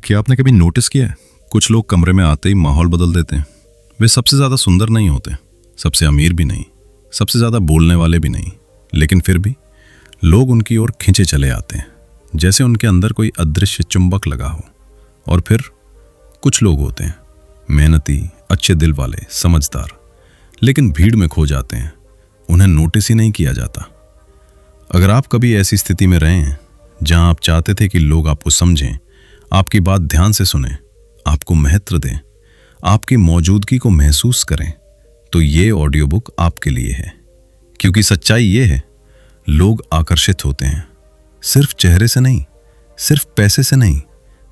क्या आपने कभी नोटिस किया है, कुछ लोग कमरे में आते ही माहौल बदल देते हैं। वे सबसे ज़्यादा सुंदर नहीं होते, सबसे अमीर भी नहीं, सबसे ज़्यादा बोलने वाले भी नहीं, लेकिन फिर भी लोग उनकी ओर खींचे चले आते हैं, जैसे उनके अंदर कोई अदृश्य चुंबक लगा हो। और फिर कुछ लोग होते हैं मेहनती, अच्छे दिल वाले, समझदार, लेकिन भीड़ में खो जाते हैं, उन्हें नोटिस ही नहीं किया जाता। अगर आप कभी ऐसी स्थिति में रहे हैं जहां आप चाहते थे कि लोग आपको समझें, आपकी बात ध्यान से सुनें, आपको महत्व दें, आपकी मौजूदगी को महसूस करें, तो ये ऑडियो बुक आपके लिए है। क्योंकि सच्चाई ये है, लोग आकर्षित होते हैं सिर्फ चेहरे से नहीं, सिर्फ पैसे से नहीं,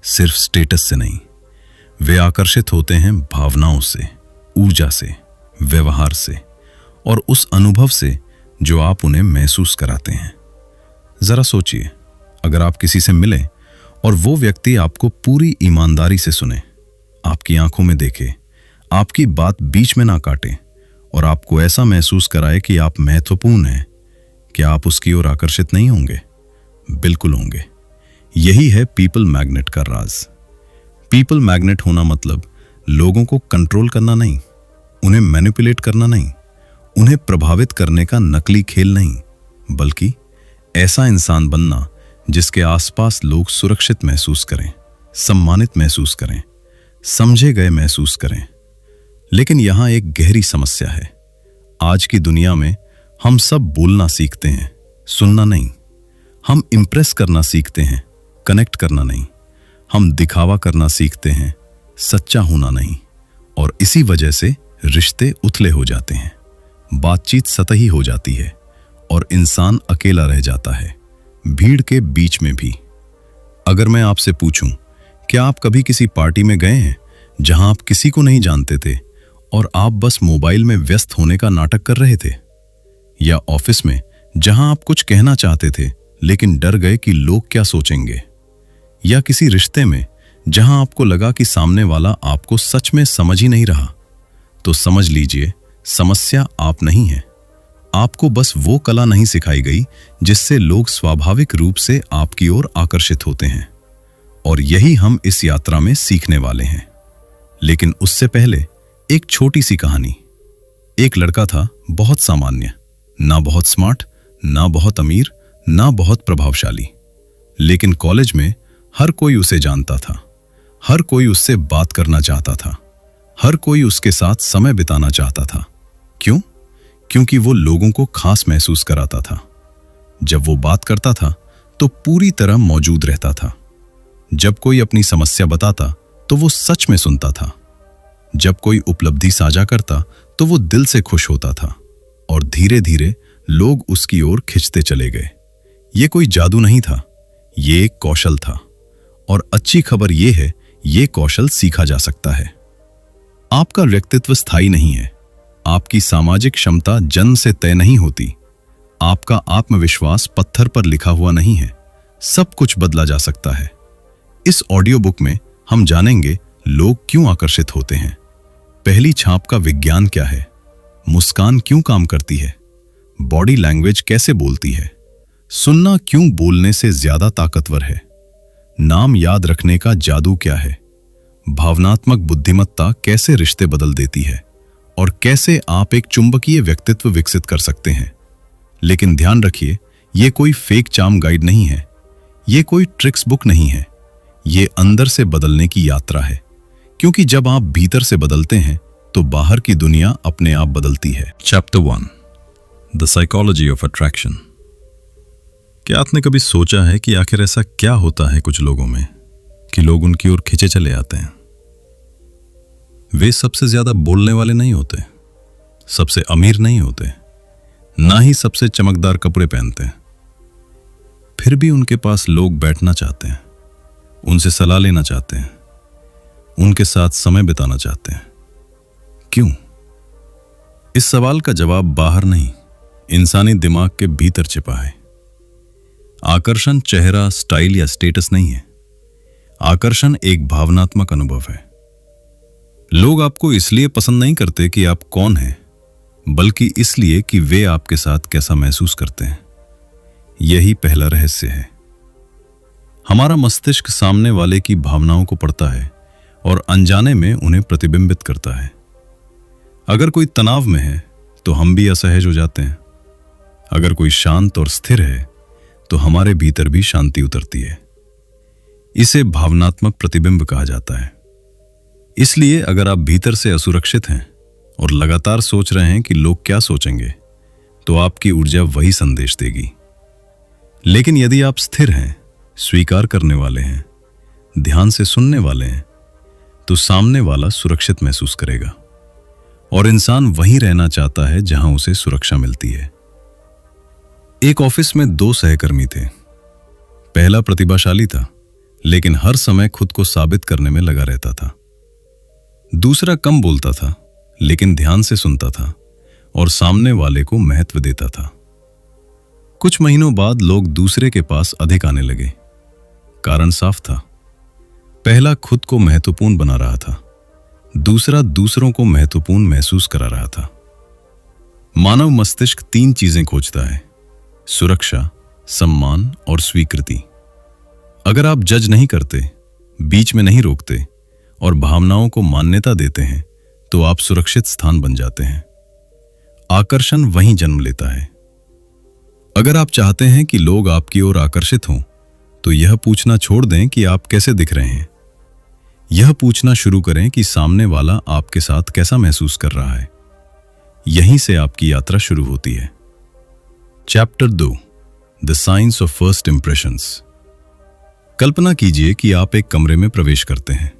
सिर्फ स्टेटस से नहीं। वे आकर्षित होते हैं भावनाओं से, ऊर्जा से, व्यवहार से और उस अनुभव से जो आप उन्हें महसूस कराते हैं। जरा सोचिए, अगर आप किसी से मिले और वो व्यक्ति आपको पूरी ईमानदारी से सुने, आपकी आंखों में देखे, आपकी बात बीच में ना काटे और आपको ऐसा महसूस कराए कि आप महत्वपूर्ण हैं, क्या आप उसकी ओर आकर्षित नहीं होंगे? बिल्कुल होंगे। यही है पीपल मैग्नेट का राज। पीपल मैग्नेट होना मतलब लोगों को कंट्रोल करना नहीं, उन्हें मैनिपुलेट करना नहीं, उन्हें प्रभावित करने का नकली खेल नहीं, बल्कि ऐसा इंसान बनना जिसके आसपास लोग सुरक्षित महसूस करें, सम्मानित महसूस करें, समझे गए महसूस करें। लेकिन यहां एक गहरी समस्या है। आज की दुनिया में हम सब बोलना सीखते हैं, सुनना नहीं। हम इम्प्रेस करना सीखते हैं, कनेक्ट करना नहीं। हम दिखावा करना सीखते हैं, सच्चा होना नहीं। और इसी वजह से रिश्ते उथले हो जाते हैं, बातचीत सतही हो जाती है और इंसान अकेला रह जाता है, भीड़ के बीच में भी। अगर मैं आपसे पूछूं, क्या आप कभी किसी पार्टी में गए हैं जहां आप किसी को नहीं जानते थे और आप बस मोबाइल में व्यस्त होने का नाटक कर रहे थे? या ऑफिस में जहां आप कुछ कहना चाहते थे लेकिन डर गए कि लोग क्या सोचेंगे? या किसी रिश्ते में जहां आपको लगा कि सामने वाला आपको सच में समझ ही नहीं रहा? तो समझ लीजिए, समस्या आप नहीं है। आपको बस वो कला नहीं सिखाई गई जिससे लोग स्वाभाविक रूप से आपकी ओर आकर्षित होते हैं। और यही हम इस यात्रा में सीखने वाले हैं। लेकिन उससे पहले एक छोटी सी कहानी। एक लड़का था, बहुत सामान्य, ना बहुत स्मार्ट, ना बहुत अमीर, ना बहुत प्रभावशाली। लेकिन कॉलेज में हर कोई उसे जानता था, हर कोई उससे बात करना चाहता था, हर कोई उसके साथ समय बिताना चाहता था। क्यों? क्योंकि वो लोगों को खास महसूस कराता था। जब वो बात करता था तो पूरी तरह मौजूद रहता था। जब कोई अपनी समस्या बताता तो वो सच में सुनता था। जब कोई उपलब्धि साझा करता तो वो दिल से खुश होता था। और धीरे धीरे लोग उसकी ओर खिंचते चले गए। ये कोई जादू नहीं था, ये एक कौशल था। और अच्छी खबर ये है, ये कौशल सीखा जा सकता है। आपका व्यक्तित्व स्थायी नहीं है, आपकी सामाजिक क्षमता जन्म से तय नहीं होती, आपका आत्मविश्वास पत्थर पर लिखा हुआ नहीं है। सब कुछ बदला जा सकता है। इस ऑडियो बुक में हम जानेंगे लोग क्यों आकर्षित होते हैं, पहली छाप का विज्ञान क्या है, मुस्कान क्यों काम करती है, बॉडी लैंग्वेज कैसे बोलती है, सुनना क्यों बोलने से ज्यादा ताकतवर है, नाम याद रखने का जादू क्या है, भावनात्मक बुद्धिमत्ता कैसे रिश्ते बदल देती है और कैसे आप एक चुंबकीय व्यक्तित्व विकसित कर सकते हैं। लेकिन ध्यान रखिए, ये कोई फेक चार्म गाइड नहीं है, ये कोई ट्रिक्स बुक नहीं है, ये अंदर से बदलने की यात्रा है। क्योंकि जब आप भीतर से बदलते हैं तो बाहर की दुनिया अपने आप बदलती है। Chapter 1, the psychology of attraction. क्या आपने कभी सोचा है कि आखिर ऐसा क्या होता है कुछ लोगों में कि लोग उनकी ओर खिंचे चले आते हैं? वे सबसे ज्यादा बोलने वाले नहीं होते, सबसे अमीर नहीं होते, ना ही सबसे चमकदार कपड़े पहनते हैं। फिर भी उनके पास लोग बैठना चाहते हैं, उनसे सलाह लेना चाहते हैं, उनके साथ समय बिताना चाहते हैं। क्यों? इस सवाल का जवाब बाहर नहीं, इंसानी दिमाग के भीतर छिपा है। आकर्षण चेहरा, स्टाइल या स्टेटस नहीं है। आकर्षण एक भावनात्मक अनुभव है। लोग आपको इसलिए पसंद नहीं करते कि आप कौन हैं, बल्कि इसलिए कि वे आपके साथ कैसा महसूस करते हैं। यही पहला रहस्य है। हमारा मस्तिष्क सामने वाले की भावनाओं को पढ़ता है और अनजाने में उन्हें प्रतिबिंबित करता है। अगर कोई तनाव में है तो हम भी असहज हो जाते हैं। अगर कोई शांत और स्थिर है तो हमारे भीतर भी शांति उतरती है। इसे भावनात्मक प्रतिबिंब कहा जाता है। इसलिए अगर आप भीतर से असुरक्षित हैं और लगातार सोच रहे हैं कि लोग क्या सोचेंगे, तो आपकी ऊर्जा वही संदेश देगी। लेकिन यदि आप स्थिर हैं, स्वीकार करने वाले हैं, ध्यान से सुनने वाले हैं, तो सामने वाला सुरक्षित महसूस करेगा और इंसान वहीं रहना चाहता है जहां उसे सुरक्षा मिलती है। एक ऑफिस में 2 सहकर्मी थे। पहला प्रतिभाशाली था, लेकिन हर समय खुद को साबित करने में लगा रहता था। दूसरा कम बोलता था, लेकिन ध्यान से सुनता था और सामने वाले को महत्व देता था। कुछ महीनों बाद लोग दूसरे के पास अधिक आने लगे। कारण साफ था, पहला खुद को महत्वपूर्ण बना रहा था, दूसरा दूसरों को महत्वपूर्ण महसूस करा रहा था। मानव मस्तिष्क 3 चीजें खोजता है: सुरक्षा, सम्मान और स्वीकृति। अगर आप जज नहीं करते, बीच में नहीं रोकते और भावनाओं को मान्यता देते हैं, तो आप सुरक्षित स्थान बन जाते हैं। आकर्षण वहीं जन्म लेता है। अगर आप चाहते हैं कि लोग आपकी ओर आकर्षित हों, तो यह पूछना छोड़ दें कि आप कैसे दिख रहे हैं। यह पूछना शुरू करें कि सामने वाला आपके साथ कैसा महसूस कर रहा है। यहीं से आपकी यात्रा शुरू होती है। Chapter 2, the science of first impressions. कल्पना कीजिए कि आप एक कमरे में प्रवेश करते हैं।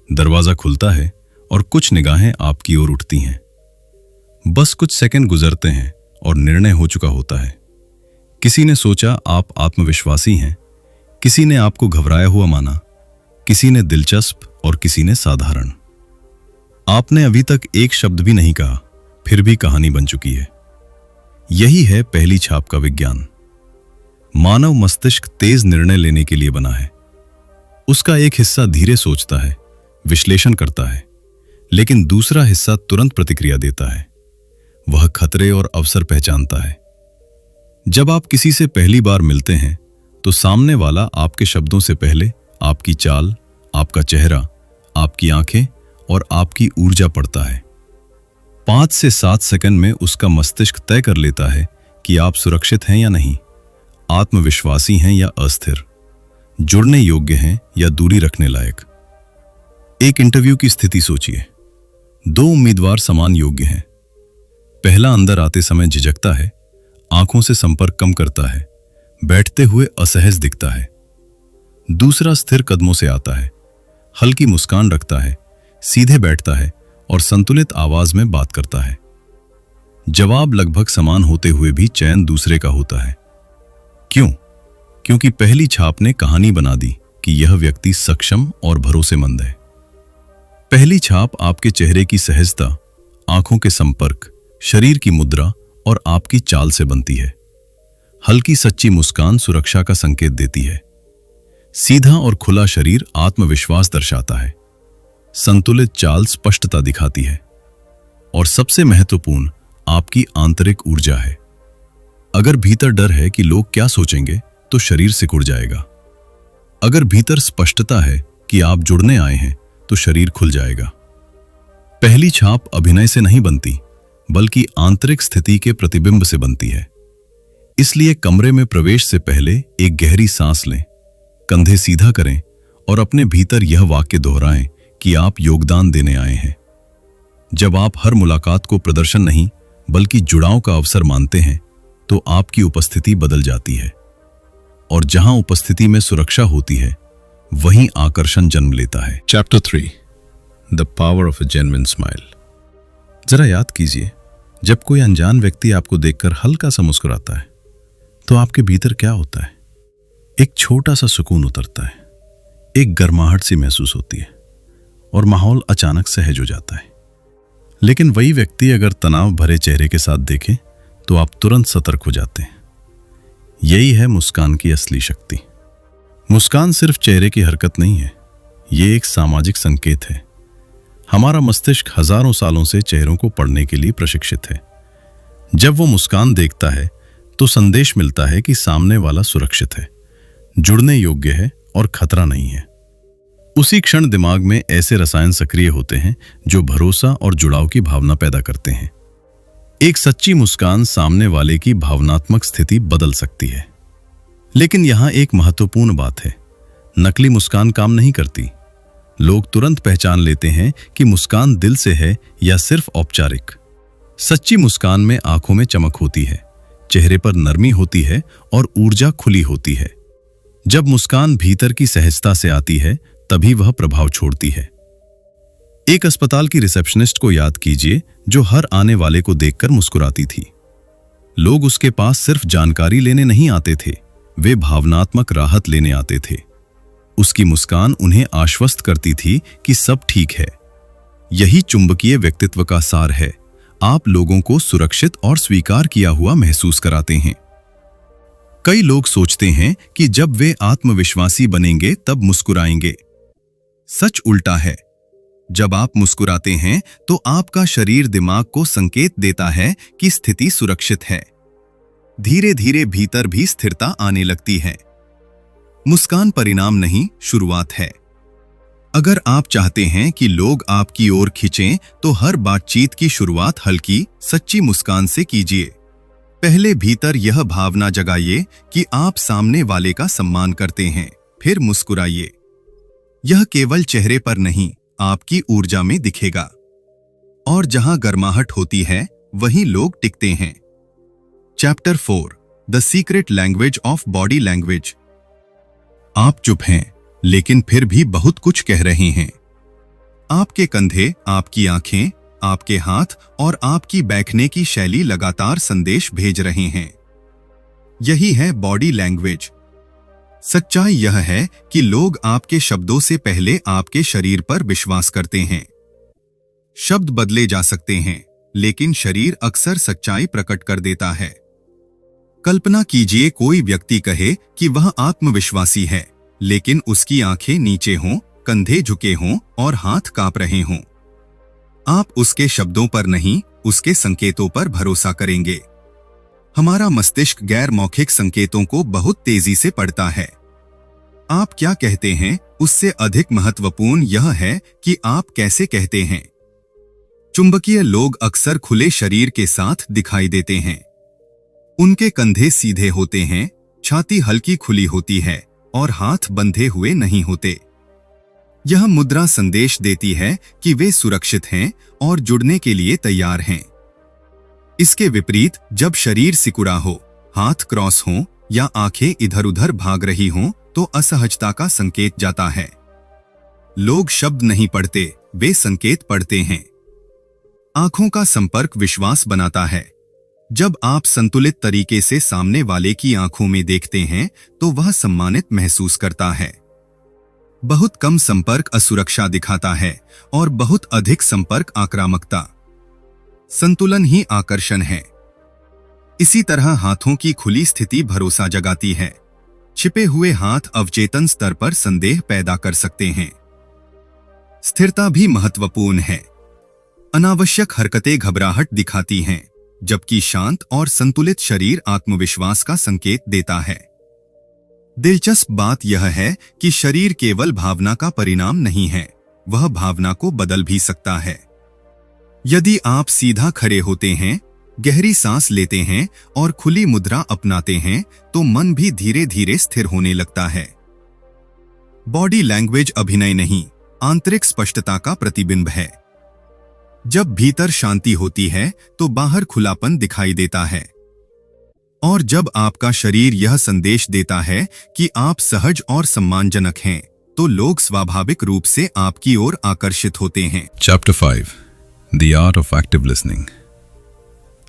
दरवाजा खुलता है और कुछ निगाहें आपकी ओर उठती हैं। बस कुछ सेकंड गुजरते हैं और निर्णय हो चुका होता है। किसी ने सोचा आप आत्मविश्वासी हैं, किसी ने आपको घबराया हुआ माना, किसी ने दिलचस्प और किसी ने साधारण। आपने अभी तक एक शब्द भी नहीं कहा, फिर भी कहानी बन चुकी है। यही है पहली छाप का विज्ञान। मानव मस्तिष्क तेज निर्णय लेने के लिए बना है। उसका एक हिस्सा धीरे सोचता है, विश्लेषण करता है, लेकिन दूसरा हिस्सा तुरंत प्रतिक्रिया देता है। वह खतरे और अवसर पहचानता है। जब आप किसी से पहली बार मिलते हैं, तो सामने वाला आपके शब्दों से पहले आपकी चाल, आपका चेहरा, आपकी आंखें और आपकी ऊर्जा पढ़ता है। 5 से 7 सेकंड में उसका मस्तिष्क तय कर लेता है कि आप सुरक्षित हैं या नहीं, आत्मविश्वासी हैं या अस्थिर, जुड़ने योग्य हैं या दूरी रखने लायक। एक इंटरव्यू की स्थिति सोचिए। 2 उम्मीदवार समान योग्य हैं। पहला अंदर आते समय झिझकता है, आंखों से संपर्क कम करता है, बैठते हुए असहज दिखता है। दूसरा स्थिर कदमों से आता है, हल्की मुस्कान रखता है, सीधे बैठता है और संतुलित आवाज में बात करता है। जवाब लगभग समान होते हुए भी चयन दूसरे का होता है। क्यों? क्योंकि पहली छाप ने कहानी बना दी कि यह व्यक्ति सक्षम और भरोसेमंद है। पहली छाप आपके चेहरे की सहजता, आंखों के संपर्क, शरीर की मुद्रा और आपकी चाल से बनती है। हल्की सच्ची मुस्कान सुरक्षा का संकेत देती है। सीधा और खुला शरीर आत्मविश्वास दर्शाता है। संतुलित चाल स्पष्टता दिखाती है। और सबसे महत्वपूर्ण, आपकी आंतरिक ऊर्जा है। अगर भीतर डर है कि लोग क्या सोचेंगे, तो शरीर सिकुड़ जाएगा। अगर भीतर स्पष्टता है कि आप जुड़ने आए हैं, तो शरीर खुल जाएगा। पहली छाप अभिनय से नहीं बनती, बल्कि आंतरिक स्थिति के प्रतिबिंब से बनती है। इसलिए कमरे में प्रवेश से पहले एक गहरी सांस लें, कंधे सीधा करें और अपने भीतर यह वाक्य दोहराएं कि आप योगदान देने आए हैं। जब आप हर मुलाकात को प्रदर्शन नहीं, बल्कि जुड़ाव का अवसर मानते हैं, तो आपकी उपस्थिति बदल जाती है। और जहां उपस्थिति में सुरक्षा होती है, वहीं आकर्षण जन्म लेता है। Chapter 3, the power of a genuine smile. जरा याद कीजिए, जब कोई अनजान व्यक्ति आपको देखकर हल्का सा मुस्कुराता है, तो आपके भीतर क्या होता है? एक छोटा सा सुकून उतरता है, एक गर्माहट सी महसूस होती है और माहौल अचानक सहज हो जाता है। लेकिन वही व्यक्ति अगर तनाव भरे चेहरे के साथ देखे, तो आप तुरंत सतर्क हो जाते हैं। यही है मुस्कान की असली शक्ति। मुस्कान सिर्फ चेहरे की हरकत नहीं है, ये एक सामाजिक संकेत है। हमारा मस्तिष्क हजारों सालों से चेहरों को पढ़ने के लिए प्रशिक्षित है। जब वो मुस्कान देखता है, तो संदेश मिलता है कि सामने वाला सुरक्षित है, जुड़ने योग्य है और खतरा नहीं है। उसी क्षण दिमाग में ऐसे रसायन सक्रिय होते हैं जो भरोसा और जुड़ाव की भावना पैदा करते हैं। एक सच्ची मुस्कान सामने वाले की भावनात्मक स्थिति बदल सकती है। लेकिन यहां एक महत्वपूर्ण बात है, नकली मुस्कान काम नहीं करती। लोग तुरंत पहचान लेते हैं कि मुस्कान दिल से है या सिर्फ औपचारिक। सच्ची मुस्कान में आंखों में चमक होती है, चेहरे पर नरमी होती है और ऊर्जा खुली होती है। जब मुस्कान भीतर की सहजता से आती है तभी वह प्रभाव छोड़ती है। एक अस्पताल की रिसेप्शनिस्ट को याद कीजिए जो हर आने वाले को देखकर मुस्कुराती थी। लोग उसके पास सिर्फ जानकारी लेने नहीं आते थे, वे भावनात्मक राहत लेने आते थे। उसकी मुस्कान उन्हें आश्वस्त करती थी कि सब ठीक है। यही चुंबकीय व्यक्तित्व का सार है। आप लोगों को सुरक्षित और स्वीकार किया हुआ महसूस कराते हैं। कई लोग सोचते हैं कि जब वे आत्मविश्वासी बनेंगे तब मुस्कुराएंगे। सच उल्टा है। जब आप मुस्कुराते हैं तो आपका शरीर दिमाग को संकेत देता है कि स्थिति सुरक्षित है। धीरे धीरे भीतर भी स्थिरता आने लगती है। मुस्कान परिणाम नहीं, शुरुआत है। अगर आप चाहते हैं कि लोग आपकी ओर खींचें तो हर बातचीत की शुरुआत हल्की, सच्ची मुस्कान से कीजिए। पहले भीतर यह भावना जगाइए कि आप सामने वाले का सम्मान करते हैं, फिर मुस्कुराइए। यह केवल चेहरे पर नहीं, आपकी ऊर्जा में दिखेगा। और जहां गर्माहट होती है वहीं लोग टिकते हैं। Chapter 4 the secret language of body language. आप चुप हैं लेकिन फिर भी बहुत कुछ कह रहे हैं। आपके कंधे, आपकी आंखें, आपके हाथ और आपकी बैठने की शैली लगातार संदेश भेज रहे हैं। यही है बॉडी लैंग्वेज। सच्चाई यह है कि लोग आपके शब्दों से पहले आपके शरीर पर विश्वास करते हैं। शब्द बदले जा सकते हैं, लेकिन शरीर अक्सर सच्चाई प्रकट कर देता है। कल्पना कीजिए कोई व्यक्ति कहे कि वह आत्मविश्वासी है, लेकिन उसकी आंखें नीचे हों, कंधे झुके हों और हाथ कांप रहे हों। आप उसके शब्दों पर नहीं, उसके संकेतों पर भरोसा करेंगे। हमारा मस्तिष्क गैर मौखिक संकेतों को बहुत तेजी से पढ़ता है। आप क्या कहते हैं उससे अधिक महत्वपूर्ण यह है कि आप कैसे कहते हैं। चुंबकीय लोग अक्सर खुले शरीर के साथ दिखाई देते हैं। उनके कंधे सीधे होते हैं, छाती हल्की खुली होती है और हाथ बंधे हुए नहीं होते। यह मुद्रा संदेश देती है कि वे सुरक्षित हैं और जुड़ने के लिए तैयार हैं। इसके विपरीत जब शरीर सिकुड़ा हो, हाथ क्रॉस हो या आंखें इधर-उधर भाग रही हों, तो असहजता का संकेत जाता है। लोग शब्द नहीं पढ़ते, वे संकेत पढ़ते हैं। आंखों का संपर्क विश्वास बनाता है। जब आप संतुलित तरीके से सामने वाले की आंखों में देखते हैं तो वह सम्मानित महसूस करता है। बहुत कम संपर्क असुरक्षा दिखाता है और बहुत अधिक संपर्क आक्रामकता। संतुलन ही आकर्षण है। इसी तरह हाथों की खुली स्थिति भरोसा जगाती है। छिपे हुए हाथ अवचेतन स्तर पर संदेह पैदा कर सकते हैं। स्थिरता भी महत्वपूर्ण है। अनावश्यक हरकतें घबराहट दिखाती हैं, जबकि शांत और संतुलित शरीर आत्मविश्वास का संकेत देता है। दिलचस्प बात यह है कि शरीर केवल भावना का परिणाम नहीं है, वह भावना को बदल भी सकता है। यदि आप सीधा खड़े होते हैं, गहरी सांस लेते हैं और खुली मुद्रा अपनाते हैं, तो मन भी धीरे धीरे स्थिर होने लगता है। बॉडी लैंग्वेज अभिनय नहीं, आंतरिक स्पष्टता का प्रतिबिंब है। जब भीतर शांति होती है तो बाहर खुलापन दिखाई देता है। और जब आपका शरीर यह संदेश देता है कि आप सहज और सम्मानजनक हैं, तो लोग स्वाभाविक रूप से आपकी ओर आकर्षित होते हैं। Chapter 5 the art of active listening.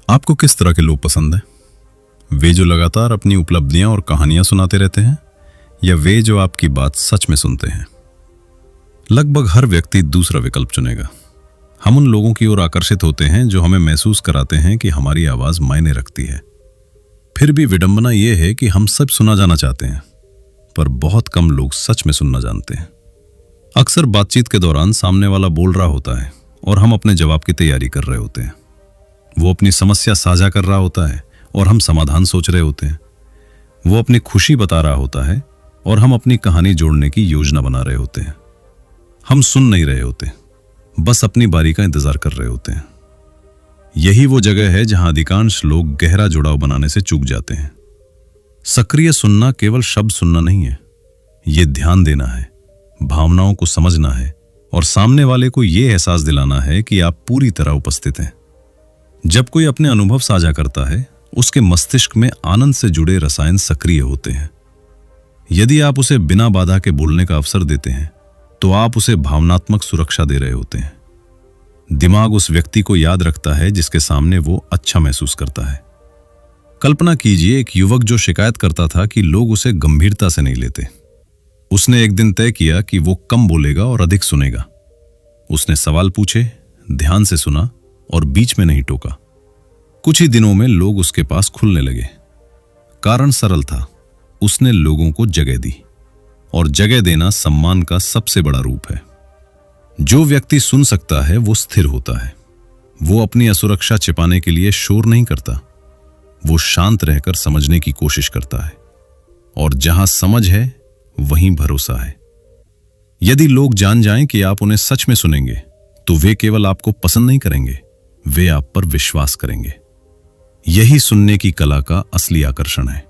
आपको किस तरह के लोग पसंद हैं? वे जो लगातार अपनी उपलब्धियां और कहानियां सुनाते रहते हैं, या वे जो आपकी बात सच में सुनते हैं? लगभग हर व्यक्ति दूसरा विकल्प चुनेगा। हम उन लोगों की ओर आकर्षित होते हैं जो हमें महसूस कराते हैं कि हमारी आवाज मायने रखती है। फिर भी विडंबना यह है कि हम सब सुना जाना चाहते हैं, पर बहुत कम लोग सच में सुनना जानते हैं। अक्सर बातचीत के दौरान सामने वाला बोल रहा होता है और हम अपने जवाब की तैयारी कर रहे होते हैं। वो अपनी समस्या साझा कर रहा होता है और हम समाधान सोच रहे होते हैं। वो अपनी खुशी बता रहा होता है और हम अपनी कहानी जोड़ने की योजना बना रहे होते हैं। हम सुन नहीं रहे होते, बस अपनी बारी का इंतजार कर रहे होते हैं। यही वो जगह है जहां अधिकांश लोग गहरा जुड़ाव बनाने से चूक जाते हैं। सक्रिय सुनना केवल शब्द सुनना नहीं है, ये ध्यान देना है, भावनाओं को समझना है और सामने वाले को यह एहसास दिलाना है कि आप पूरी तरह उपस्थित हैं। जब कोई अपने अनुभव साझा करता है, उसके मस्तिष्क में आनंद से जुड़े रसायन सक्रिय होते हैं। यदि आप उसे बिना बाधा के बोलने का अवसर देते हैं, तो आप उसे भावनात्मक सुरक्षा दे रहे होते हैं। दिमाग उस व्यक्ति को याद रखता है जिसके सामने वो अच्छा महसूस करता है। कल्पना कीजिए एक युवक जो शिकायत करता था कि लोग उसे गंभीरता से नहीं लेते। उसने एक दिन तय किया कि वो कम बोलेगा और अधिक सुनेगा। उसने सवाल पूछे, ध्यान से सुना और बीच में नहीं टोका। कुछ ही दिनों में लोग उसके पास खुलने लगे। कारण सरल था, उसने लोगों को जगह दी, और जगह देना सम्मान का सबसे बड़ा रूप है। जो व्यक्ति सुन सकता है वो स्थिर होता है। वो अपनी असुरक्षा छिपाने के लिए शोर नहीं करता, वो शांत रहकर समझने की कोशिश करता है। और जहां समझ है वहीं भरोसा है। यदि लोग जान जाएं कि आप उन्हें सच में सुनेंगे, तो वे केवल आपको पसंद नहीं करेंगे, वे आप पर विश्वास करेंगे। यही सुनने की कला का असली आकर्षण है।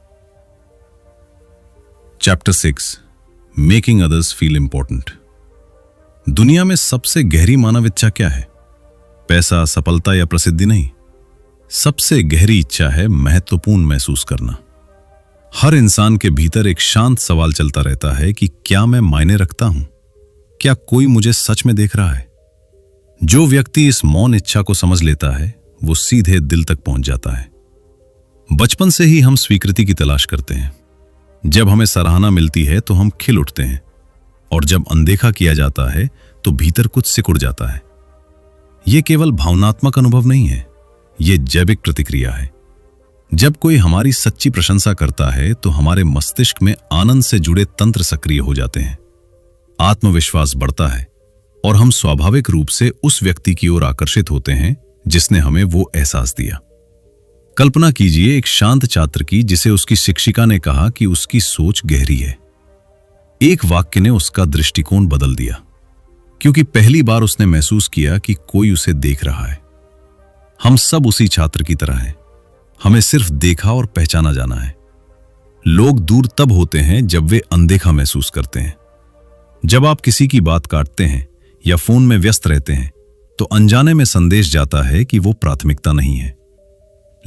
Chapter 6, making others feel important. दुनिया में सबसे गहरी मानव इच्छा क्या है? पैसा, सफलता या प्रसिद्धि नहीं। सबसे गहरी इच्छा है महत्वपूर्ण महसूस करना। हर इंसान के भीतर एक शांत सवाल चलता रहता है कि क्या मैं मायने रखता हूं? क्या कोई मुझे सच में देख रहा है? जो व्यक्ति इस मौन इच्छा को समझ लेता है, वो सीधे दिल तक पहुंच जाता है। बचपन से ही हम स्वीकृति की तलाश करते हैं। जब हमें सराहना मिलती है तो हम खिल उठते हैं, और जब अनदेखा किया जाता है तो भीतर कुछ सिकुड़ जाता है। यह केवल भावनात्मक अनुभव नहीं है, यह जैविक प्रतिक्रिया है। जब कोई हमारी सच्ची प्रशंसा करता है तो हमारे मस्तिष्क में आनंद से जुड़े तंत्र सक्रिय हो जाते हैं। आत्मविश्वास बढ़ता है और हम स्वाभाविक रूप से उस व्यक्ति की ओर आकर्षित होते हैं जिसने हमें वो एहसास दिया। कल्पना कीजिए एक शांत छात्र की जिसे उसकी शिक्षिका ने कहा कि उसकी सोच गहरी है। एक वाक्य ने उसका दृष्टिकोण बदल दिया, क्योंकि पहली बार उसने महसूस किया कि कोई उसे देख रहा है। हम सब उसी छात्र की तरह हैं, हमें सिर्फ देखा और पहचाना जाना है। लोग दूर तब होते हैं जब वे अनदेखा महसूस करते हैं। जब आप किसी की बात काटते हैं या फोन में व्यस्त रहते हैं, तो अनजाने में संदेश जाता है कि वो प्राथमिकता नहीं है।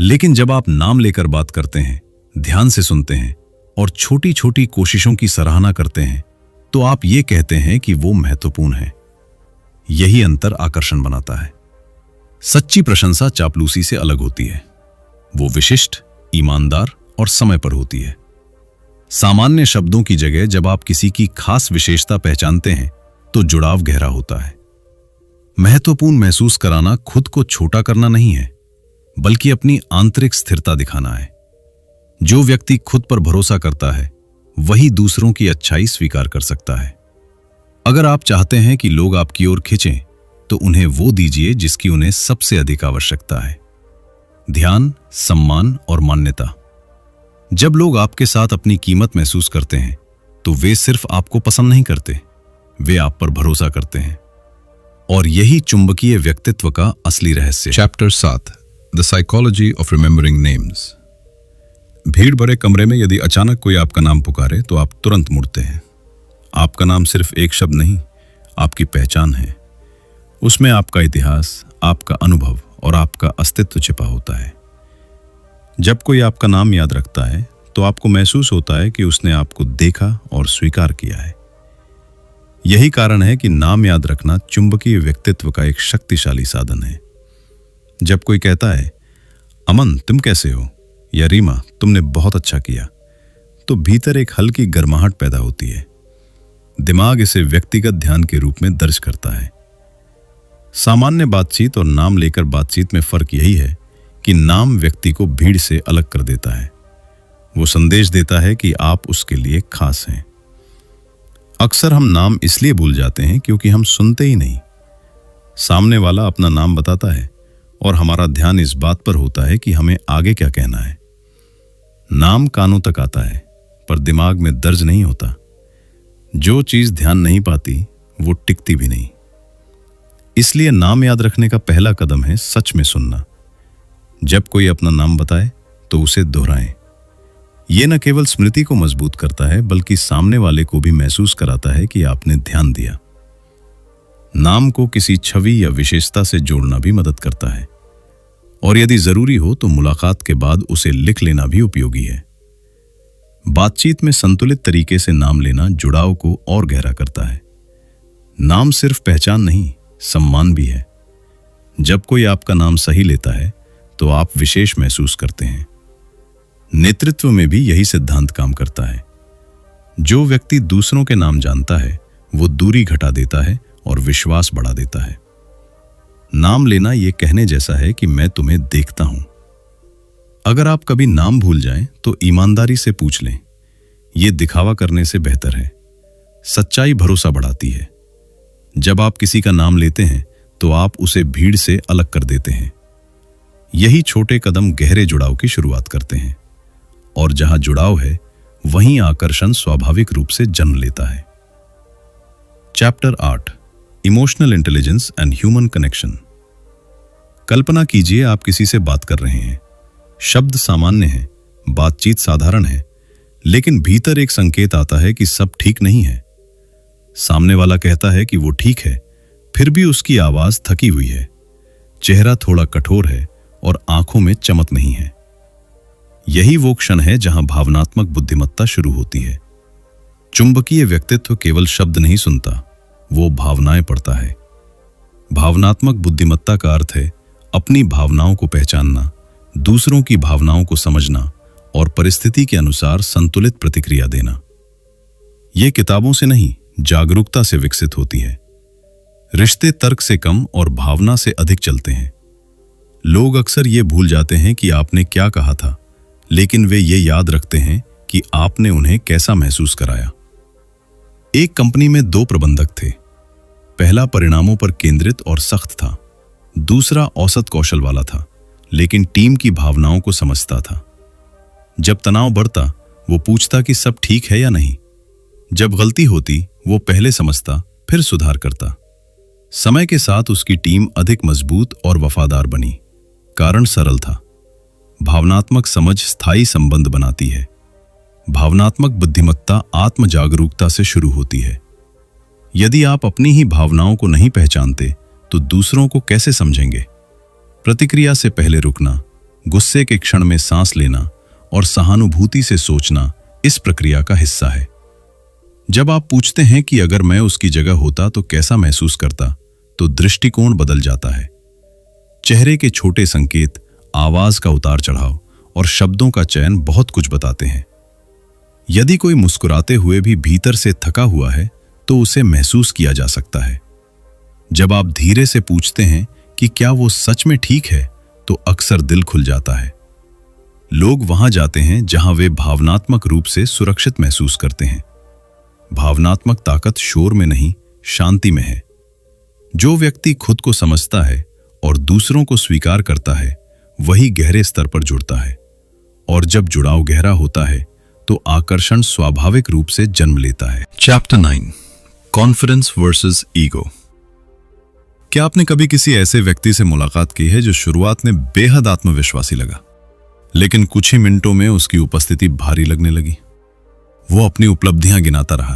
लेकिन जब आप नाम लेकर बात करते हैं, ध्यान से सुनते हैं और छोटी छोटी कोशिशों की सराहना करते हैं, तो आप ये कहते हैं कि वो महत्वपूर्ण है। यही अंतर आकर्षण बनाता है। सच्ची प्रशंसा चापलूसी से अलग होती है। वो विशिष्ट, ईमानदार और समय पर होती है। सामान्य शब्दों की जगह जब आप किसी की खास विशेषता पहचानते हैं, तो जुड़ाव गहरा होता है। महत्वपूर्ण महसूस कराना खुद को छोटा करना नहीं है, बल्कि अपनी आंतरिक स्थिरता दिखाना है। जो व्यक्ति खुद पर भरोसा करता है, वही दूसरों की अच्छाई स्वीकार कर सकता है। अगर आप चाहते हैं कि लोग आपकी ओर खिंचें, तो उन्हें वो दीजिए जिसकी उन्हें सबसे अधिक आवश्यकता है: ध्यान, सम्मान और मान्यता। जब लोग आपके साथ अपनी कीमत महसूस करते हैं, तो वे सिर्फ आपको पसंद नहीं करते, वे आप पर भरोसा करते हैं। और यही चुंबकीय व्यक्तित्व का असली रहस्य। Chapter 7, the psychology of remembering names. भीड़ भरे कमरे में यदि अचानक कोई आपका नाम पुकारे, तो आप तुरंत मुड़ते हैं। आपका नाम सिर्फ एक शब्द नहीं, आपकी पहचान है। उसमें आपका इतिहास, आपका अनुभव और आपका अस्तित्व छिपा होता है। जब कोई आपका नाम याद रखता है, तो आपको महसूस होता है कि उसने आपको देखा और स्वीकार किया है। यही कारण है कि नाम याद रखना चुंबकीय व्यक्तित्व का एक शक्तिशाली साधन है। जब कोई कहता है, अमन तुम कैसे हो, या रीमा तुमने बहुत अच्छा किया, तो भीतर एक हल्की गर्माहट पैदा होती है। दिमाग इसे व्यक्तिगत ध्यान के रूप में दर्ज करता है। सामान्य बातचीत और नाम लेकर बातचीत में फर्क यही है कि नाम व्यक्ति को भीड़ से अलग कर देता है। वो संदेश देता है कि आप उसके लिए खास हैं। अक्सर हम नाम इसलिए भूल जाते हैं क्योंकि हम सुनते ही नहीं। सामने वाला अपना नाम बताता है और हमारा ध्यान इस बात पर होता है कि हमें आगे क्या कहना है। नाम कानों तक आता है, पर दिमाग में दर्ज नहीं होता। जो चीज ध्यान नहीं पाती वो टिकती भी नहीं। इसलिए नाम याद रखने का पहला कदम है सच में सुनना। जब कोई अपना नाम बताए तो उसे दोहराएं। यह न केवल स्मृति को मजबूत करता है बल्कि सामने वाले को भी महसूस कराता है कि आपने ध्यान दिया। नाम को किसी छवि या विशेषता से जोड़ना भी मदद करता है, और यदि जरूरी हो तो मुलाकात के बाद उसे लिख लेना भी उपयोगी है। बातचीत में संतुलित तरीके से नाम लेना जुड़ाव को और गहरा करता है। नाम सिर्फ पहचान नहीं, सम्मान भी है। जब कोई आपका नाम सही लेता है तो आप विशेष महसूस करते हैं। नेतृत्व में भी यही सिद्धांत काम करता है। जो व्यक्ति दूसरों के नाम जानता है वो दूरी घटा देता है और विश्वास बढ़ा देता है। नाम लेना यह कहने जैसा है कि मैं तुम्हें देखता हूं। अगर आप कभी नाम भूल जाएं तो ईमानदारी से पूछ लें। यह दिखावा करने से बेहतर है। सच्चाई भरोसा बढ़ाती है। जब आप किसी का नाम लेते हैं तो आप उसे भीड़ से अलग कर देते हैं। यही छोटे कदम गहरे जुड़ाव की शुरुआत करते हैं, और जहां जुड़ाव है वहीं आकर्षण स्वाभाविक रूप से जन्म लेता है। Chapter 8, emotional intelligence and human connection. कल्पना कीजिए आप किसी से बात कर रहे हैं। शब्द सामान्य हैं, बातचीत साधारण है, लेकिन भीतर एक संकेत आता है कि सब ठीक नहीं है। सामने वाला कहता है कि वो ठीक है, फिर भी उसकी आवाज थकी हुई है, चेहरा थोड़ा कठोर है और आंखों में चमक नहीं है। यही वो क्षण है जहां भावनात्मक बुद्धिमत्ता शुरू होती है। चुंबकीय व्यक्तित्व केवल शब्द नहीं सुनता, वो भावनाएं पढ़ता है। भावनात्मक बुद्धिमत्ता का अर्थ है अपनी भावनाओं को पहचानना, दूसरों की भावनाओं को समझना और परिस्थिति के अनुसार संतुलित प्रतिक्रिया देना। यह किताबों से नहीं, जागरूकता से विकसित होती है। रिश्ते तर्क से कम और भावना से अधिक चलते हैं। लोग अक्सर ये भूल जाते हैं कि आपने क्या कहा था, लेकिन वे ये याद रखते हैं कि आपने उन्हें कैसा महसूस कराया। एक कंपनी में 2 प्रबंधक थे। पहला परिणामों पर केंद्रित और सख्त था, दूसरा औसत कौशल वाला था, लेकिन टीम की भावनाओं को समझता था। जब तनाव बढ़ता वो पूछता कि सब ठीक है या नहीं। जब गलती होती वो पहले समझता फिर सुधार करता। समय के साथ उसकी टीम अधिक मजबूत और वफादार बनी। कारण सरल था, भावनात्मक समझ स्थायी संबंध बनाती है। भावनात्मक बुद्धिमत्ता आत्म जागरूकता से शुरू होती है। यदि आप अपनी ही भावनाओं को नहीं पहचानते तो दूसरों को कैसे समझेंगे? प्रतिक्रिया से पहले रुकना, गुस्से के क्षण में सांस लेना और सहानुभूति से सोचना इस प्रक्रिया का हिस्सा है। जब आप पूछते हैं कि अगर मैं उसकी जगह होता तो कैसा महसूस करता, तो दृष्टिकोण बदल जाता है। चेहरे के छोटे संकेत, आवाज का उतार चढ़ाव और शब्दों का चयन बहुत कुछ बताते हैं। यदि कोई मुस्कुराते हुए भी भीतर से थका हुआ है तो उसे महसूस किया जा सकता है। जब आप धीरे से पूछते हैं कि क्या वो सच में ठीक है, तो अक्सर दिल खुल जाता है। लोग वहां जाते हैं जहां वे भावनात्मक रूप से सुरक्षित महसूस करते हैं। भावनात्मक ताकत शोर में नहीं, शांति में है। जो व्यक्ति खुद को समझता है और दूसरों को स्वीकार करता है वही गहरे स्तर पर जुड़ता है, और जब जुड़ाव गहरा होता है तो आकर्षण स्वाभाविक रूप से जन्म लेता है। Chapter 9, confidence versus ego. क्या आपने कभी किसी ऐसे व्यक्ति से मुलाकात की है जो शुरुआत में बेहद आत्मविश्वासी लगा, लेकिन कुछ ही मिनटों में उसकी उपस्थिति भारी लगने लगी? वो अपनी उपलब्धियां गिनाता रहा,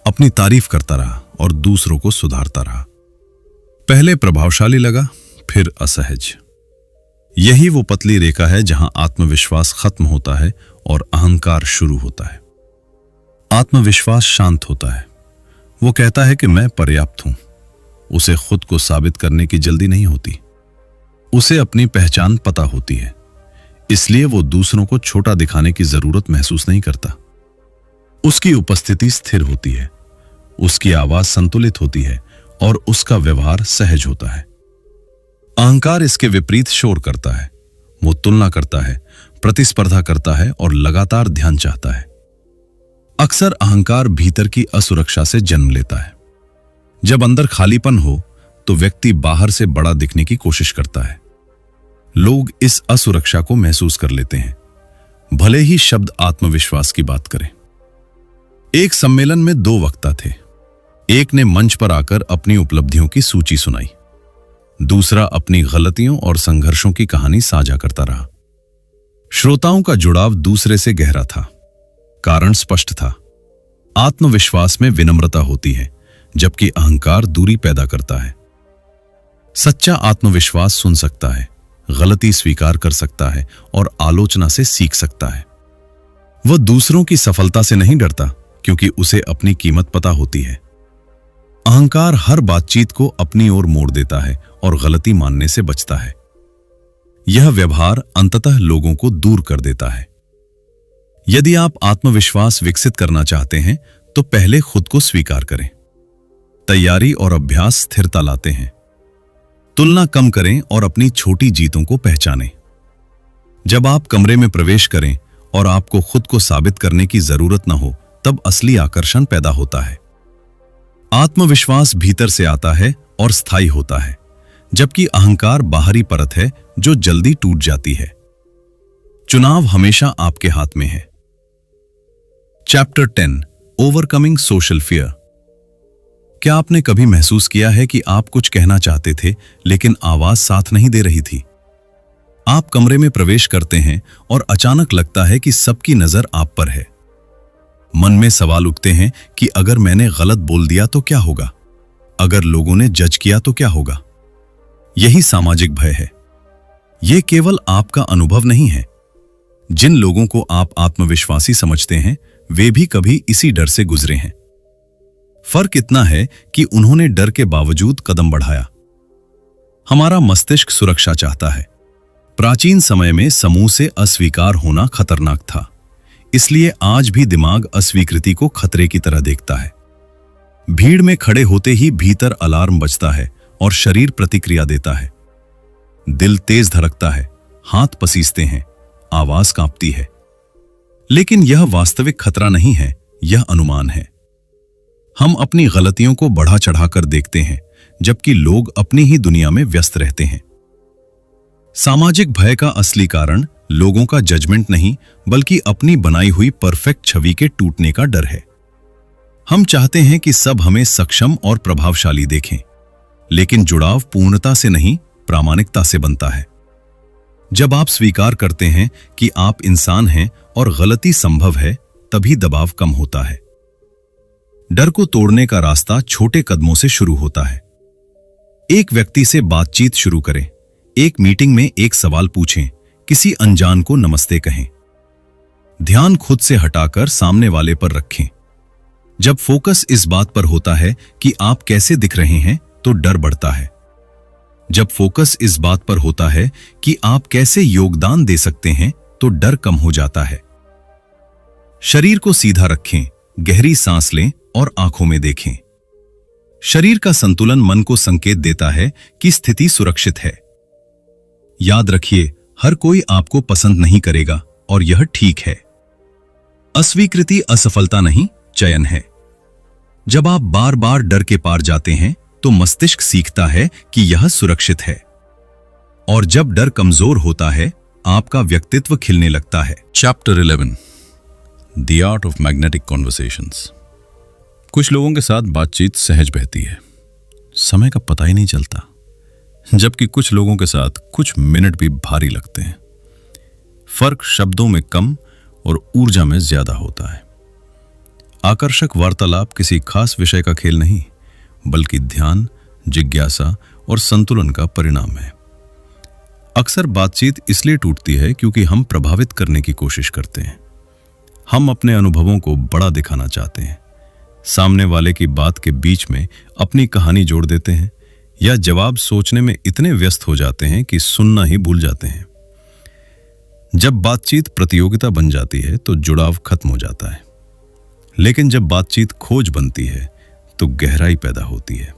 अपनी तारीफ करता रहा और दूसरों को सुधारता रहा। पहले प्रभावशाली लगा, फिर असहज। यही वो पतली रेखा है जहां आत्मविश्वास खत्म होता है और अहंकार शुरू होता है। आत्मविश्वास शांत होता है। वो कहता है कि मैं पर्याप्त हूं। उसे खुद को साबित करने की जल्दी नहीं होती। उसे अपनी पहचान पता होती है, इसलिए वो दूसरों को छोटा दिखाने की जरूरत महसूस नहीं करता। उसकी उपस्थिति स्थिर होती है, उसकी आवाज संतुलित होती है और उसका व्यवहार सहज होता है। अहंकार इसके विपरीत शोर करता है। वो तुलना करता है, प्रतिस्पर्धा करता है और लगातार ध्यान चाहता है। अक्सर अहंकार भीतर की असुरक्षा से जन्म लेता है। जब अंदर खालीपन हो तो व्यक्ति बाहर से बड़ा दिखने की कोशिश करता है। लोग इस असुरक्षा को महसूस कर लेते हैं, भले ही शब्द आत्मविश्वास की बात करें। एक सम्मेलन में दो वक्ता थे। एक ने मंच पर आकर अपनी उपलब्धियों की सूची सुनाई, दूसरा अपनी गलतियों और संघर्षों की कहानी साझा करता रहा। श्रोताओं का जुड़ाव दूसरे से गहरा था। कारण स्पष्ट था। आत्मविश्वास में विनम्रता होती है, जबकि अहंकार दूरी पैदा करता है। सच्चा आत्मविश्वास सुन सकता है, गलती स्वीकार कर सकता है और आलोचना से सीख सकता है। वह दूसरों की सफलता से नहीं डरता, क्योंकि उसे अपनी कीमत पता होती है। अहंकार हर बातचीत को अपनी ओर मोड़ देता है और गलती मानने से बचता है। यह व्यवहार अंततः लोगों को दूर कर देता है। यदि आप आत्मविश्वास विकसित करना चाहते हैं तो पहले खुद को स्वीकार करें। तैयारी और अभ्यास स्थिरता लाते हैं। तुलना कम करें और अपनी छोटी जीतों को पहचानें। जब आप कमरे में प्रवेश करें और आपको खुद को साबित करने की जरूरत न हो, तब असली आकर्षण पैदा होता है। आत्मविश्वास भीतर से आता है और स्थायी होता है, जबकि अहंकार बाहरी परत है जो जल्दी टूट जाती है। चुनाव हमेशा आपके हाथ में है। Chapter 10, overcoming social fear. क्या आपने कभी महसूस किया है कि आप कुछ कहना चाहते थे लेकिन आवाज साथ नहीं दे रही थी? आप कमरे में प्रवेश करते हैं और अचानक लगता है कि सबकी नजर आप पर है। मन में सवाल उठते हैं कि अगर मैंने गलत बोल दिया तो क्या होगा? अगर लोगों ने जज किया तो क्या होगा? यही सामाजिक भय है। यह केवल आपका अनुभव नहीं है। जिन लोगों को आप आत्मविश्वासी समझते हैं, वे भी कभी इसी डर से गुजरे हैं। फर्क इतना है कि उन्होंने डर के बावजूद कदम बढ़ाया। हमारा मस्तिष्क सुरक्षा चाहता है। प्राचीन समय में समूह से अस्वीकार होना खतरनाक था, इसलिए आज भी दिमाग अस्वीकृति को खतरे की तरह देखता है। भीड़ में खड़े होते ही भीतर अलार्म बजता है और शरीर प्रतिक्रिया देता है। दिल तेज धड़कता है, हाथ पसीजते हैं, आवाज कांपती है। लेकिन यह वास्तविक खतरा नहीं है, यह अनुमान है। हम अपनी गलतियों को बढ़ा चढ़ाकर देखते हैं, जबकि लोग अपनी ही दुनिया में व्यस्त रहते हैं। सामाजिक भय का असली कारण लोगों का जजमेंट नहीं, बल्कि अपनी बनाई हुई परफेक्ट छवि के टूटने का डर है। हम चाहते हैं कि सब हमें सक्षम और प्रभावशाली देखें, लेकिन जुड़ाव पूर्णता से नहीं, प्रामाणिकता से बनता है। जब आप स्वीकार करते हैं कि आप इंसान हैं और गलती संभव है, तभी दबाव कम होता है। डर को तोड़ने का रास्ता छोटे कदमों से शुरू होता है। एक व्यक्ति से बातचीत शुरू करें। एक मीटिंग में एक सवाल पूछें। किसी अनजान को नमस्ते कहें। ध्यान खुद से हटाकर सामने वाले पर रखें। जब फोकस इस बात पर होता है कि आप कैसे दिख रहे हैं, तो डर बढ़ता है। जब फोकस इस बात पर होता है कि आप कैसे योगदान दे सकते हैं, तो डर कम हो जाता है। शरीर को सीधा रखें, गहरी सांस लें और आंखों में देखें। शरीर का संतुलन मन को संकेत देता है कि स्थिति सुरक्षित है। याद रखिए, हर कोई आपको पसंद नहीं करेगा और यह ठीक है। अस्वीकृति असफलता नहीं, चयन है। जब आप बार बार डर के पार जाते हैं, तो मस्तिष्क सीखता है कि यह सुरक्षित है। और जब डर कमजोर होता है, आपका व्यक्तित्व खिलने लगता है। Chapter 11, the art of magnetic conversations. कुछ लोगों के साथ बातचीत सहज बहती है, समय का पता ही नहीं चलता, जबकि कुछ लोगों के साथ कुछ मिनट भी भारी लगते हैं। फर्क शब्दों में कम और ऊर्जा में ज्यादा होता है। आकर्षक वार्तालाप किसी खास विषय का खेल नहीं, बल्कि ध्यान, जिज्ञासा और संतुलन का परिणाम है। अक्सर बातचीत इसलिए टूटती है क्योंकि हम प्रभावित करने की कोशिश करते हैं। हम अपने अनुभवों को बड़ा दिखाना चाहते हैं, सामने वाले की बात के बीच में अपनी कहानी जोड़ देते हैं, या जवाब सोचने में इतने व्यस्त हो जाते हैं कि सुनना ही भूल जाते हैं। जब बातचीत प्रतियोगिता बन जाती है तो जुड़ाव खत्म हो जाता है, लेकिन जब बातचीत खोज बनती है तो गहराई पैदा होती है।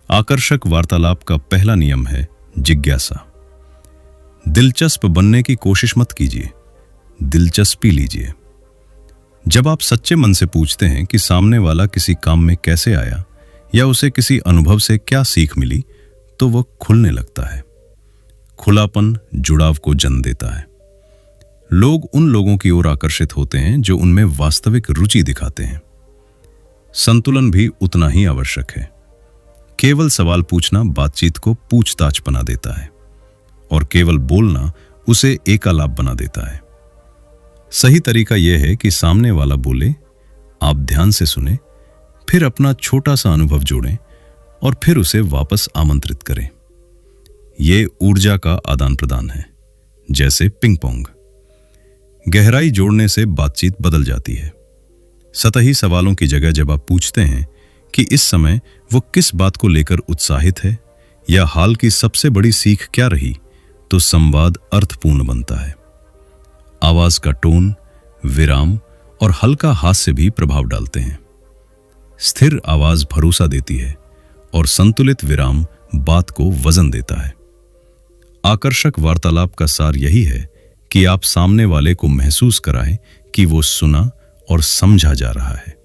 आकर्षक वार्तालाप का पहला नियम है जिज्ञासा। दिलचस्प बनने की कोशिश मत कीजिए, दिलचस्पी लीजिए। जब आप सच्चे मन से पूछते हैं कि सामने वाला किसी काम में कैसे आया या उसे किसी अनुभव से क्या सीख मिली, तो वह खुलने लगता है। खुलापन जुड़ाव को जन्म देता है। लोग उन लोगों की ओर आकर्षित होते हैं जो उनमें वास्तविक रुचि दिखाते हैं। संतुलन भी उतना ही आवश्यक है। केवल सवाल पूछना बातचीत को पूछताछ बना देता है और केवल बोलना उसे एकालाप बना देता है। सही तरीका यह है कि सामने वाला बोले, आप ध्यान से सुने, फिर अपना छोटा सा अनुभव जोड़ें और फिर उसे वापस आमंत्रित करें। यह ऊर्जा का आदान प्रदान है, जैसे पिंग पोंग। गहराई जोड़ने से बातचीत बदल जाती है। सतही सवालों की जगह जब आप पूछते हैं कि इस समय वो किस बात को लेकर उत्साहित है या हाल की सबसे बड़ी सीख क्या रही, तो संवाद अर्थपूर्ण बनता है। आवाज का टोन, विराम और हल्का हास्य भी प्रभाव डालते हैं। स्थिर आवाज भरोसा देती है और संतुलित विराम बात को वजन देता है। आकर्षक वार्तालाप का सार यही है कि आप सामने वाले को महसूस कराएं कि वो सुना और समझा जा रहा है।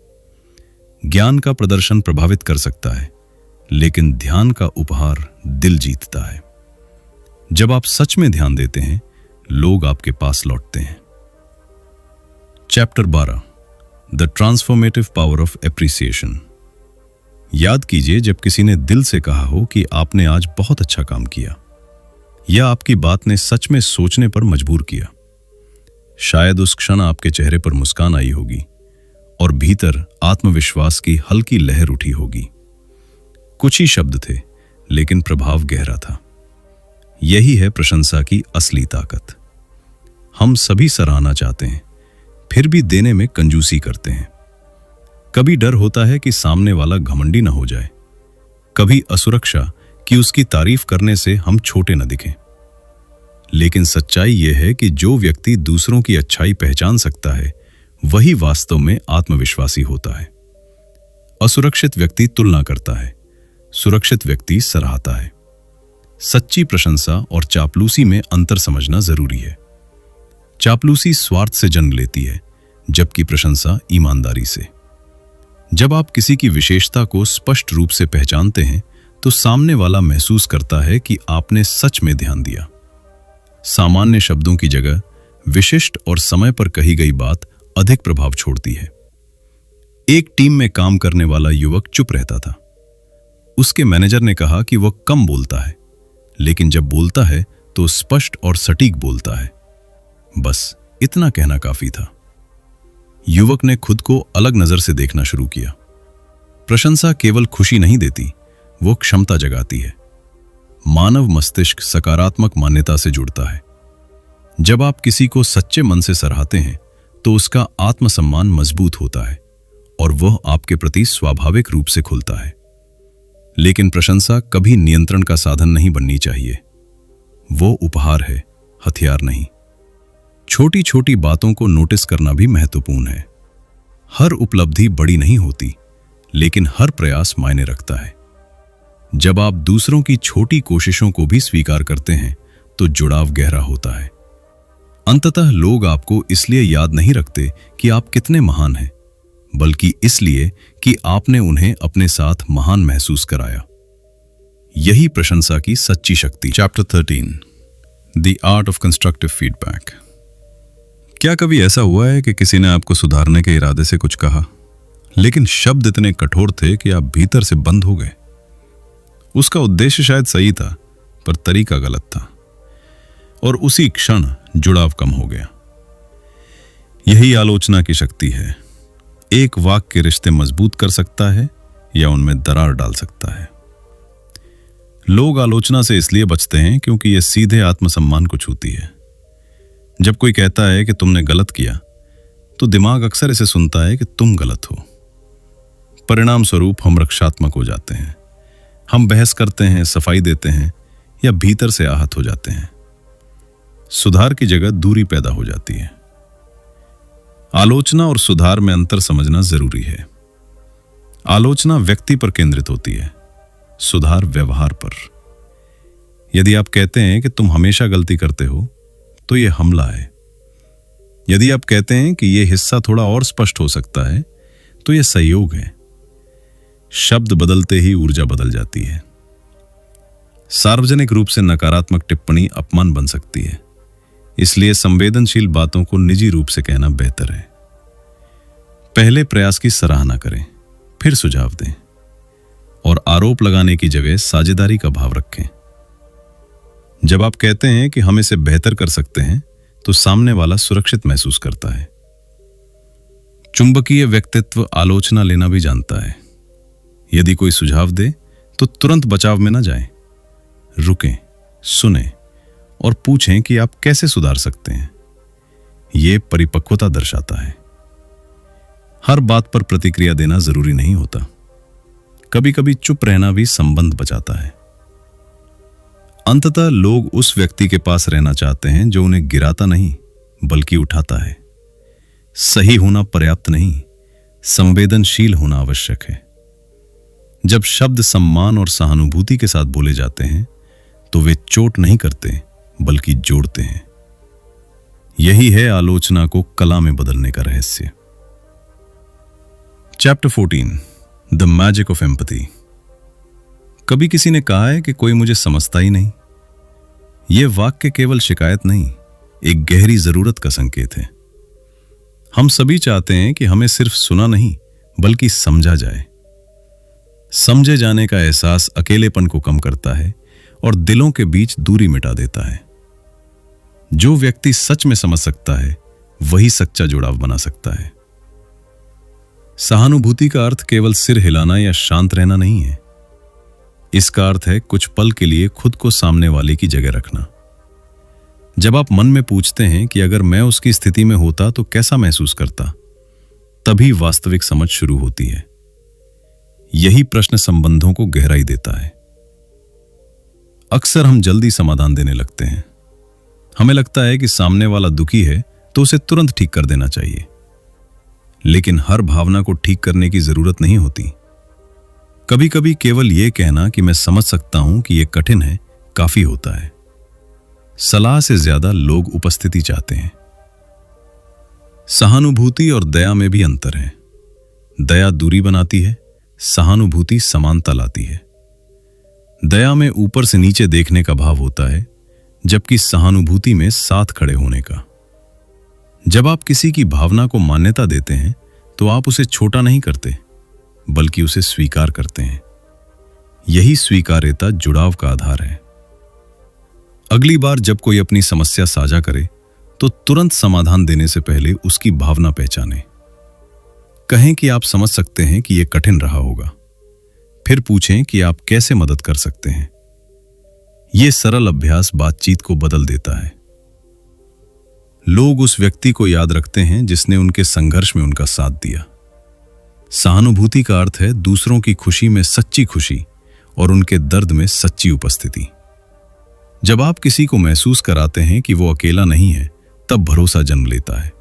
ज्ञान का प्रदर्शन प्रभावित कर सकता है, लेकिन ध्यान का उपहार दिल जीतता है। जब आप सच में ध्यान देते हैं, लोग आपके पास लौटते हैं। Chapter 12, the transformative power of appreciation. याद कीजिए जब किसी ने दिल से कहा हो कि आपने आज बहुत अच्छा काम किया, या आपकी बात ने सच में सोचने पर मजबूर किया। शायद उस क्षण आपके चेहरे पर मुस्कान आई होगी और भीतर आत्मविश्वास की हल्की लहर उठी होगी। कुछ ही शब्द थे, लेकिन प्रभाव गहरा था। यही है प्रशंसा की असली ताकत। हम सभी सराहना चाहते हैं, फिर भी देने में कंजूसी करते हैं। कभी डर होता है कि सामने वाला घमंडी न हो जाए, कभी असुरक्षा कि उसकी तारीफ करने से हम छोटे न दिखें। लेकिन सच्चाई यह है कि जो व्यक्ति दूसरों की अच्छाई पहचान सकता है, वही वास्तव में आत्मविश्वासी होता है। असुरक्षित व्यक्ति तुलना करता है, सुरक्षित व्यक्ति सराहता है। सच्ची प्रशंसा और चापलूसी में अंतर समझना जरूरी है। चापलूसी स्वार्थ से जन्म लेती है, जबकि प्रशंसा ईमानदारी से। जब आप किसी की विशेषता को स्पष्ट रूप से पहचानते हैं, तो सामने वाला महसूस करता है कि आपने सच में ध्यान दिया। सामान्य शब्दों की जगह विशिष्ट और समय पर कही गई बात अधिक प्रभाव छोड़ती है। एक टीम में काम करने वाला युवक चुप रहता था। उसके मैनेजर ने कहा कि वह कम बोलता है, लेकिन जब बोलता है तो स्पष्ट और सटीक बोलता है। बस इतना कहना काफी था। युवक ने खुद को अलग नजर से देखना शुरू किया। प्रशंसा केवल खुशी नहीं देती, वो क्षमता जगाती है। मानव मस्तिष्क सकारात्मक मान्यता से जुड़ता है। जब आप किसी को सच्चे मन से सराहते हैं, तो उसका आत्मसम्मान मजबूत होता है और वह आपके प्रति स्वाभाविक रूप से खुलता है। लेकिन प्रशंसा कभी नियंत्रण का साधन नहीं बननी चाहिए। वो उपहार है, हथियार नहीं। छोटी छोटी बातों को नोटिस करना भी महत्वपूर्ण है। हर उपलब्धि बड़ी नहीं होती, लेकिन हर प्रयास मायने रखता है। जब आप दूसरों की छोटी कोशिशों को भी स्वीकार करते हैं, तो जुड़ाव गहरा होता है। अंततः लोग आपको इसलिए याद नहीं रखते कि आप कितने महान हैं, बल्कि इसलिए कि आपने उन्हें अपने साथ महान महसूस कराया। यही प्रशंसा की सच्ची शक्ति। Chapter 13, the art of constructive feedback. क्या कभी ऐसा हुआ है कि किसी ने आपको सुधारने के इरादे से कुछ कहा, लेकिन शब्द इतने कठोर थे कि आप भीतर से बंद हो गए? उसका उद्देश्य शायद सही था, पर तरीका गलत था, और उसी क्षण जुड़ाव कम हो गया। यही आलोचना की शक्ति है। एक वाक्य रिश्ते मजबूत कर सकता है या उनमें दरार डाल सकता है। लोग आलोचना से इसलिए बचते हैं क्योंकि यह सीधे आत्मसम्मान को छूती है। जब कोई कहता है कि तुमने गलत किया, तो दिमाग अक्सर इसे सुनता है कि तुम गलत हो। परिणाम स्वरूप हम रक्षात्मक हो जाते हैं। हम बहस करते हैं, सफाई देते हैं, या भीतर से आहत हो जाते हैं। सुधार की जगह दूरी पैदा हो जाती है। आलोचना और सुधार में अंतर समझना जरूरी है। आलोचना व्यक्ति पर केंद्रित होती है, सुधार व्यवहार पर। यदि आप कहते हैं कि तुम हमेशा गलती करते हो, तो यह हमला है। यदि आप कहते हैं कि यह हिस्सा थोड़ा और स्पष्ट हो सकता है, तो यह सहयोग है। शब्द बदलते ही ऊर्जा बदल जाती है। सार्वजनिक रूप से नकारात्मक टिप्पणी अपमान बन सकती है, इसलिए संवेदनशील बातों को निजी रूप से कहना बेहतर है। पहले प्रयास की सराहना करें, फिर सुझाव दें और आरोप लगाने की जगह साझेदारी का भाव रखें। जब आप कहते हैं कि हम इसे बेहतर कर सकते हैं तो सामने वाला सुरक्षित महसूस करता है। चुंबकीय व्यक्तित्व आलोचना लेना भी जानता है। यदि कोई सुझाव दे तो तुरंत बचाव में न जाएं। रुकें, सुनें और पूछें कि आप कैसे सुधार सकते हैं। यह परिपक्वता दर्शाता है। हर बात पर प्रतिक्रिया देना जरूरी नहीं होता। कभी कभी चुप रहना भी संबंध बचाता है। अंततः लोग उस व्यक्ति के पास रहना चाहते हैं जो उन्हें गिराता नहीं बल्कि उठाता है। सही होना पर्याप्त नहीं, संवेदनशील होना आवश्यक है। जब शब्द सम्मान और सहानुभूति के साथ बोले जाते हैं तो वे चोट नहीं करते बल्कि जोड़ते हैं। यही है आलोचना को कला में बदलने का रहस्य। Chapter 14, the magic of empathy. कभी किसी ने कहा है कि कोई मुझे समझता ही नहीं। यह वाक्य केवल शिकायत नहीं, एक गहरी जरूरत का संकेत है। हम सभी चाहते हैं कि हमें सिर्फ सुना नहीं बल्कि समझा जाए। समझे जाने का एहसास अकेलेपन को कम करता है और दिलों के बीच दूरी मिटा देता है। जो व्यक्ति सच में समझ सकता है वही सच्चा जुड़ाव बना सकता है। सहानुभूति का अर्थ केवल सिर हिलाना या शांत रहना नहीं है। इसका अर्थ है कुछ पल के लिए खुद को सामने वाले की जगह रखना। जब आप मन में पूछते हैं कि अगर मैं उसकी स्थिति में होता तो कैसा महसूस करता, तभी वास्तविक समझ शुरू होती है। यही प्रश्न संबंधों को गहराई देता है। अक्सर हम जल्दी समाधान देने लगते हैं। हमें लगता है कि सामने वाला दुखी है तो उसे तुरंत ठीक कर देना चाहिए। लेकिन हर भावना को ठीक करने की जरूरत नहीं होती। कभी कभी केवल यह कहना कि मैं समझ सकता हूं कि यह कठिन है काफी होता है। सलाह से ज्यादा लोग उपस्थिति चाहते हैं। सहानुभूति और दया में भी अंतर है। दया दूरी बनाती है, सहानुभूति समानता लाती है। दया में ऊपर से नीचे देखने का भाव होता है, जबकि सहानुभूति में साथ खड़े होने का। जब आप किसी की भावना को मान्यता देते हैं तो आप उसे छोटा नहीं करते बल्कि उसे स्वीकार करते हैं। यही स्वीकार्यता जुड़ाव का आधार है। अगली बार जब कोई अपनी समस्या साझा करे तो तुरंत समाधान देने से पहले उसकी भावना पहचानें। कहें कि आप समझ सकते हैं कि यह कठिन रहा होगा। फिर पूछें कि आप कैसे मदद कर सकते हैं। यह सरल अभ्यास बातचीत को बदल देता है। लोग उस व्यक्ति को याद रखते हैं जिसने उनके संघर्ष में उनका साथ दिया। सहानुभूति का अर्थ है दूसरों की खुशी में सच्ची खुशी और उनके दर्द में सच्ची उपस्थिति। जब आप किसी को महसूस कराते हैं कि वो अकेला नहीं है, तब भरोसा जन्म लेता है।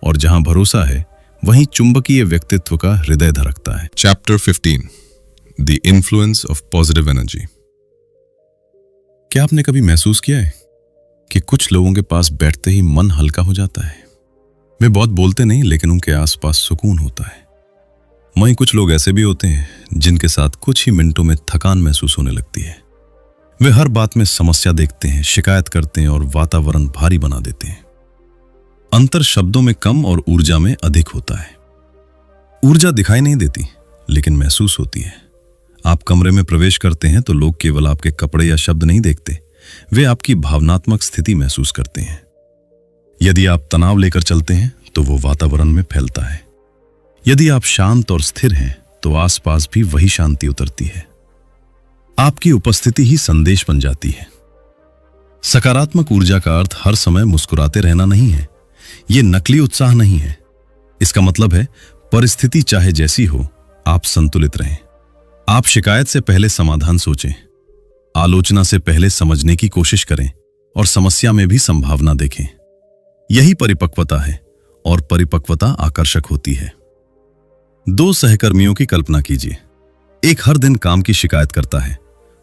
और जहां भरोसा है वहीं चुंबकीय व्यक्तित्व का हृदय धड़कता है। Chapter 15, the influence of positive energy. क्या आपने कभी महसूस किया है कि कुछ लोगों के पास बैठते ही मन हल्का हो जाता है? वे बहुत बोलते नहीं लेकिन उनके आसपास सुकून होता है। वहीं कुछ लोग ऐसे भी होते हैं जिनके साथ कुछ ही मिनटों में थकान महसूस होने लगती है। वे हर बात में समस्या देखते हैं, शिकायत करते हैं और वातावरण भारी बना देते हैं। अंतर शब्दों में कम और ऊर्जा में अधिक होता है। ऊर्जा दिखाई नहीं देती लेकिन महसूस होती है। आप कमरे में प्रवेश करते हैं तो लोग केवल आपके कपड़े या शब्द नहीं देखते, वे आपकी भावनात्मक स्थिति महसूस करते हैं। यदि आप तनाव लेकर चलते हैं तो वो वातावरण में फैलता है। यदि आप शांत और स्थिर हैं तो आसपास भी वही शांति उतरती है। आपकी उपस्थिति ही संदेश बन जाती है। सकारात्मक ऊर्जा का अर्थ हर समय मुस्कुराते रहना नहीं है। यह नकली उत्साह नहीं है। इसका मतलब है परिस्थिति चाहे जैसी हो, आप संतुलित रहें। आप शिकायत से पहले समाधान सोचें, आलोचना से पहले समझने की कोशिश करें और समस्या में भी संभावना देखें। यही परिपक्वता है और परिपक्वता आकर्षक होती है। दो सहकर्मियों की कल्पना कीजिए। एक हर दिन काम की शिकायत करता है,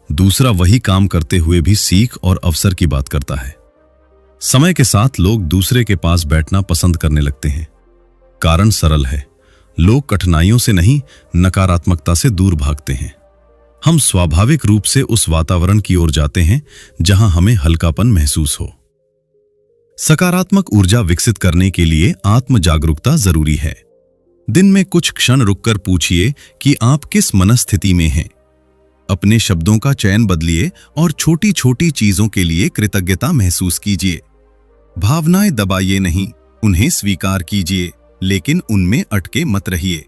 दूसरा वही काम करते हुए भी सीख और अवसर की बात करता है। समय के साथ लोग दूसरे के पास बैठना पसंद करने लगते हैं। कारण सरल है, लोग कठिनाइयों से नहीं, नकारात्मकता से दूर भागते हैं। हम स्वाभाविक रूप से उस वातावरण की ओर जाते हैं जहां हमें हल्कापन महसूस हो। सकारात्मक ऊर्जा विकसित करने के लिए आत्म जागरूकता जरूरी है। दिन में कुछ क्षण रुककर पूछिए कि आप किस मनस्थिति में हैं। अपने शब्दों का चयन बदलिए और छोटी छोटी चीजों के लिए कृतज्ञता महसूस कीजिए। भावनाएं दबाइए नहीं, उन्हें स्वीकार कीजिए, लेकिन उनमें अटके मत रहिए।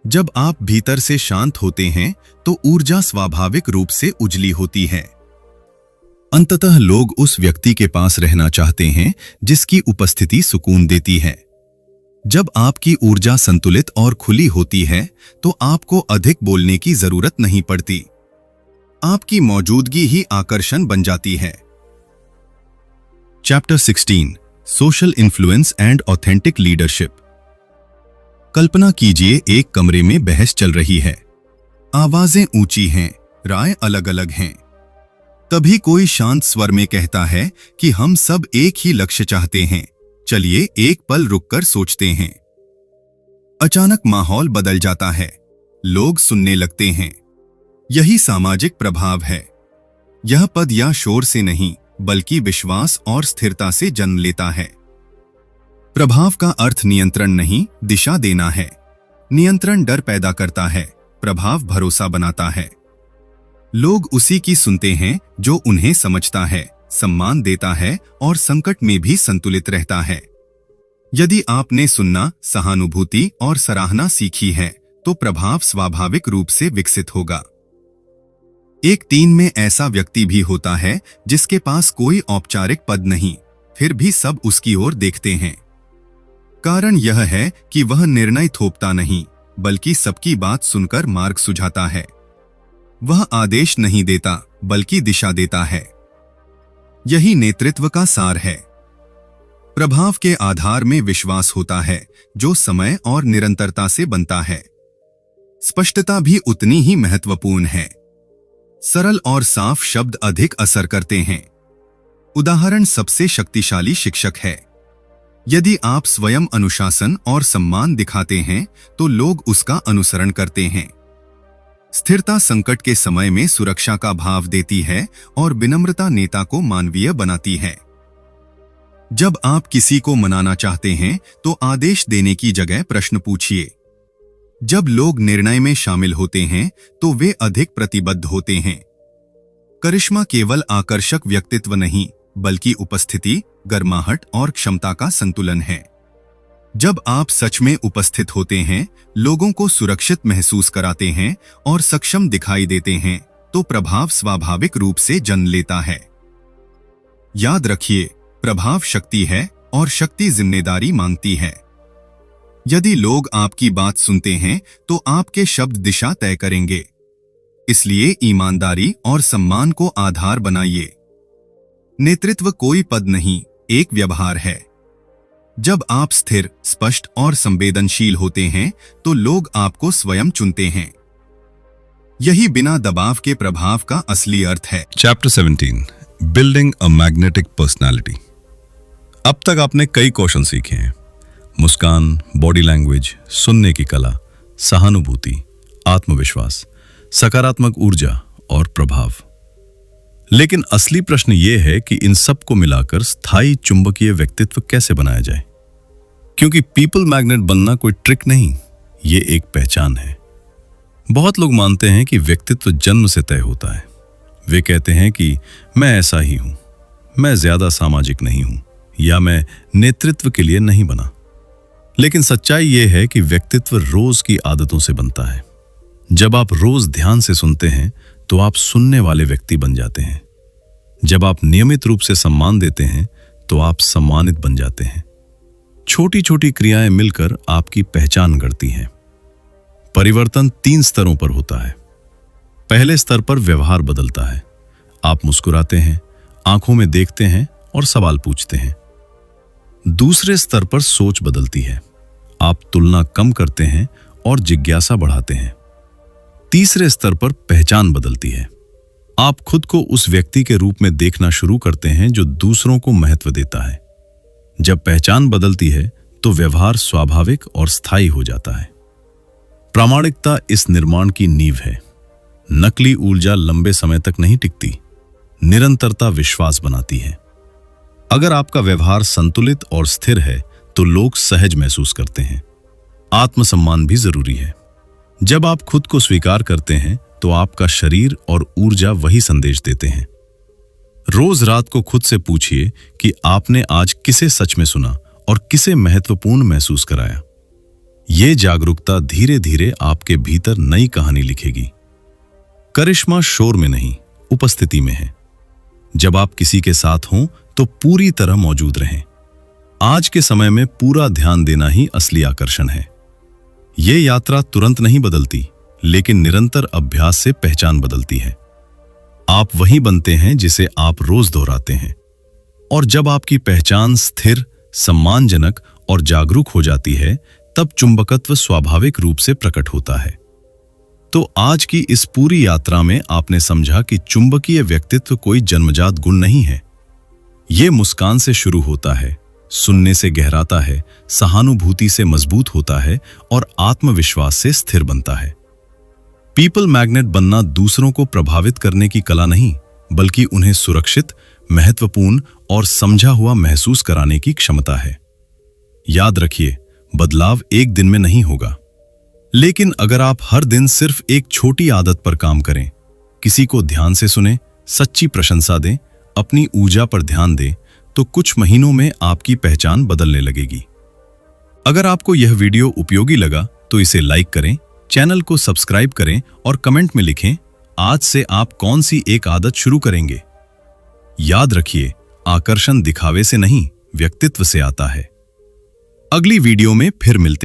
जब आप भीतर से शांत होते हैं तो ऊर्जा स्वाभाविक रूप से उजली होती है। अंततः लोग उस व्यक्ति के पास रहना चाहते हैं जिसकी उपस्थिति सुकून देती है। जब आपकी ऊर्जा संतुलित और खुली होती है तो आपको अधिक बोलने की जरूरत नहीं पड़ती। आपकी मौजूदगी ही आकर्षण बन जाती है। Chapter 16 social influence and authentic leadership. कल्पना कीजिए एक कमरे में बहस चल रही है। आवाजें ऊंची हैं, राय अलग अलग हैं। तभी कोई शांत स्वर में कहता है कि हम सब एक ही लक्ष्य चाहते हैं, चलिए एक पल रुककर सोचते हैं। अचानक माहौल बदल जाता है, लोग सुनने लगते हैं। यही सामाजिक प्रभाव है। यह पद या शोर से नहीं बल्कि विश्वास और स्थिरता से जन्म लेता है। प्रभाव का अर्थ नियंत्रण नहीं, दिशा देना है। नियंत्रण डर पैदा करता है, प्रभाव भरोसा बनाता है। लोग उसी की सुनते हैं जो उन्हें समझता है, सम्मान देता है और संकट में भी संतुलित रहता है। यदि आपने सुनना, सहानुभूति और सराहना सीखी है तो प्रभाव स्वाभाविक रूप से विकसित होगा। एक टीम में ऐसा व्यक्ति भी होता है जिसके पास कोई औपचारिक पद नहीं, फिर भी सब उसकी ओर देखते हैं। कारण यह है कि वह निर्णय थोपता नहीं बल्कि सबकी बात सुनकर मार्ग सुझाता है। वह आदेश नहीं देता बल्कि दिशा देता है। यही नेतृत्व का सार है। प्रभाव के आधार में विश्वास होता है जो समय और निरंतरता से बनता है। स्पष्टता भी उतनी ही महत्वपूर्ण है। सरल और साफ शब्द अधिक असर करते हैं। उदाहरण सबसे शक्तिशाली शिक्षक है। यदि आप स्वयं अनुशासन और सम्मान दिखाते हैं तो लोग उसका अनुसरण करते हैं। स्थिरता संकट के समय में सुरक्षा का भाव देती है और विनम्रता नेता को मानवीय बनाती है। जब आप किसी को मनाना चाहते हैं तो आदेश देने की जगह प्रश्न पूछिए। जब लोग निर्णय में शामिल होते हैं तो वे अधिक प्रतिबद्ध होते हैं। करिश्मा केवल आकर्षक व्यक्तित्व नहीं बल्कि उपस्थिति, गर्माहट और क्षमता का संतुलन है। जब आप सच में उपस्थित होते हैं, लोगों को सुरक्षित महसूस कराते हैं और सक्षम दिखाई देते हैं तो प्रभाव स्वाभाविक रूप से जन्म लेता है। याद रखिए, प्रभाव शक्ति है और शक्ति जिम्मेदारी मांगती है। यदि लोग आपकी बात सुनते हैं तो आपके शब्द दिशा तय करेंगे। इसलिए ईमानदारी और सम्मान को आधार बनाइए। नेतृत्व कोई पद नहीं, एक व्यवहार है। जब आप स्थिर, स्पष्ट और संवेदनशील होते हैं तो लोग आपको स्वयं चुनते हैं। यही बिना दबाव के प्रभाव का असली अर्थ है। Chapter 17 building a magnetic personality. अब तक आपने कई कौशल सीखे हैं। मुस्कान, बॉडी लैंग्वेज, सुनने की कला, सहानुभूति, आत्मविश्वास, सकारात्मक ऊर्जा और प्रभाव। लेकिन असली प्रश्न यह है कि इन सब को मिलाकर स्थायी चुंबकीय व्यक्तित्व कैसे बनाया जाए। क्योंकि पीपल मैग्नेट बनना कोई ट्रिक नहीं, ये एक पहचान है। बहुत लोग मानते हैं कि व्यक्तित्व जन्म से तय होता है। वे कहते हैं कि मैं ऐसा ही हूं, मैं ज्यादा सामाजिक नहीं हूं या मैं नेतृत्व के लिए नहीं बना। लेकिन सच्चाई यह है कि व्यक्तित्व रोज की आदतों से बनता है। जब आप रोज ध्यान से सुनते हैं तो आप सुनने वाले व्यक्ति बन जाते हैं। जब आप नियमित रूप से सम्मान देते हैं तो आप सम्मानित बन जाते हैं। छोटी छोटी क्रियाएं मिलकर आपकी पहचान गढ़ती हैं। परिवर्तन 3 स्तरों पर होता है। पहले स्तर पर व्यवहार बदलता है। आप मुस्कुराते हैं, आंखों में देखते हैं और सवाल पूछते हैं। दूसरे स्तर पर सोच बदलती है। आप तुलना कम करते हैं और जिज्ञासा बढ़ाते हैं। तीसरे स्तर पर पहचान बदलती है। आप खुद को उस व्यक्ति के रूप में देखना शुरू करते हैं जो दूसरों को महत्व देता है। जब पहचान बदलती है तो व्यवहार स्वाभाविक और स्थायी हो जाता है। प्रामाणिकता इस निर्माण की नींव है। नकली ऊर्जा लंबे समय तक नहीं टिकती, निरंतरता विश्वास बनाती है। अगर आपका व्यवहार संतुलित और स्थिर है तो लोग सहज महसूस करते हैं। आत्मसम्मान भी जरूरी है। जब आप खुद को स्वीकार करते हैं तो आपका शरीर और ऊर्जा वही संदेश देते हैं। रोज रात को खुद से पूछिए कि आपने आज किसे सच में सुना और किसे महत्वपूर्ण महसूस कराया। ये जागरूकता धीरे धीरे आपके भीतर नई कहानी लिखेगी। करिश्मा शोर में नहीं, उपस्थिति में है। जब आप किसी के साथ हों तो पूरी तरह मौजूद रहें। आज के समय में पूरा ध्यान देना ही असली आकर्षण है। ये यात्रा तुरंत नहीं बदलती, लेकिन निरंतर अभ्यास से पहचान बदलती है। आप वही बनते हैं जिसे आप रोज दोहराते हैं। और जब आपकी पहचान स्थिर, सम्मानजनक और जागरूक हो जाती है, तब चुंबकत्व स्वाभाविक रूप से प्रकट होता है। तो आज की इस पूरी यात्रा में आपने समझा कि चुंबकीय व्यक्तित्व कोई जन्मजात गुण नहीं है। ये मुस्कान से शुरू होता है, सुनने से गहराता है, सहानुभूति से मजबूत होता है और आत्मविश्वास से स्थिर बनता है। पीपल मैग्नेट बनना दूसरों को प्रभावित करने की कला नहीं, बल्कि उन्हें सुरक्षित, महत्वपूर्ण और समझा हुआ महसूस कराने की क्षमता है। याद रखिए, बदलाव एक दिन में नहीं होगा, लेकिन अगर आप हर दिन सिर्फ एक छोटी आदत पर काम करें, किसी को ध्यान से सुने, सच्ची प्रशंसा दें, अपनी ऊर्जा पर ध्यान दें, तो कुछ महीनों में आपकी पहचान बदलने लगेगी। अगर आपको यह वीडियो उपयोगी लगा तो इसे लाइक करें, चैनल को सब्सक्राइब करें और कमेंट में लिखें आज से आप कौन सी एक आदत शुरू करेंगे। याद रखिए, आकर्षण दिखावे से नहीं, व्यक्तित्व से आता है। अगली वीडियो में फिर मिलते हैं।